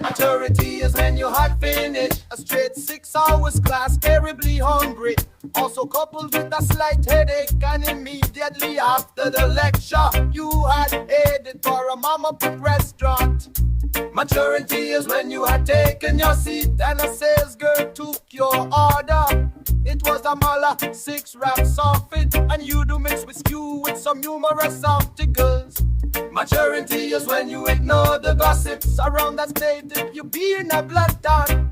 Maturity is when you had finished a straight 6 hours class, terribly hungry, also coupled with a slight headache, and immediately after the lecture you had headed for a mama put restaurant. Maturity is when you had taken your seat and a sales girl took your order. It was a mala 6 wraps off it, and you do mix with stew with some numerous articles. Maturity is when you ignore the gossips around that state if you be in a blood ton.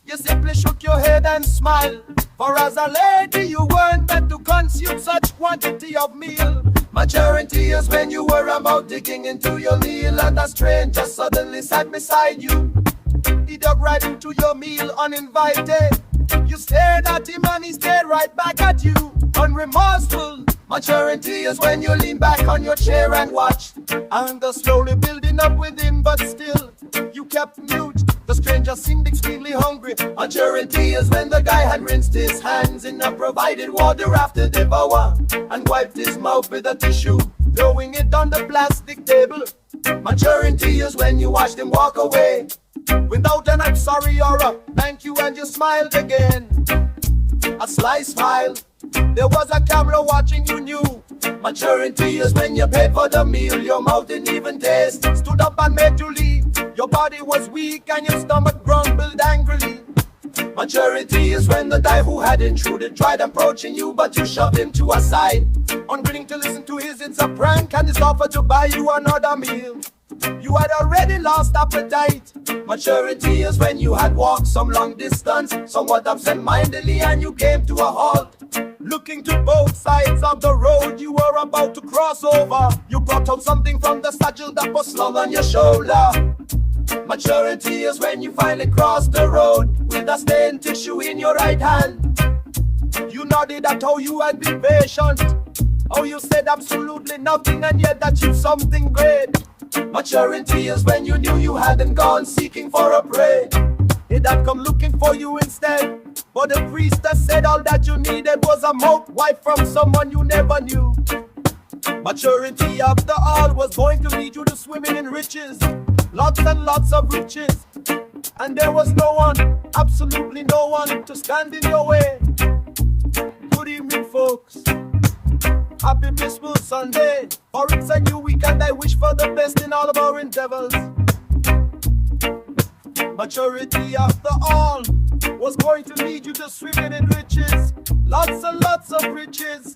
You simply shook your head and smiled, for as a lady you weren't meant to consume such quantity of meal. Maturity is when you were about digging into your meal and a stranger suddenly sat beside you. He dug right into your meal uninvited. You stared at him and he stared right back at you, unremorseful. Maturity is when you lean back on your chair and watched anger slowly building up within, but still you kept mute. The stranger seemed extremely hungry. Maturity is when the guy had rinsed his hands in a provided water after devour and wiped his mouth with a tissue, throwing it on the plastic table. Maturity is when you watched him walk away without an I'm sorry or a thank you, and you smiled again. A sly smile. There was a camera watching, you knew. Maturity is when you paid for the meal, your mouth didn't even taste, stood up and made you leave. Your body was weak and your stomach grumbled angrily. Maturity is when the guy who had intruded tried approaching you, but you shoved him to a side, unwilling to listen to his it's a prank and his offer to buy you another meal. You had already lost appetite. Maturity is when you had walked some long distance, somewhat absent-mindedly, and you came to a halt. Looking to both sides of the road you were about to cross over, you brought out something from the satchel that was slung on your shoulder. Maturity is when you finally crossed the road with a stained tissue in your right hand. You nodded at how you had been patient, how you said absolutely nothing and yet achieved something great. Maturity is when you knew you hadn't gone seeking for a prey. It had come looking for you instead, but the priestess said all that you needed was a mouth wipe from someone you never knew. Maturity after all was going to lead you to swimming in riches, lots and lots of riches, and there was no one, absolutely no one, to stand in your way. Good evening, folks. Happy Blissful Sunday, for it's a new week and I wish for the best in all of our endeavors. Maturity after all was going to lead you to swimming in riches, lots and lots of riches.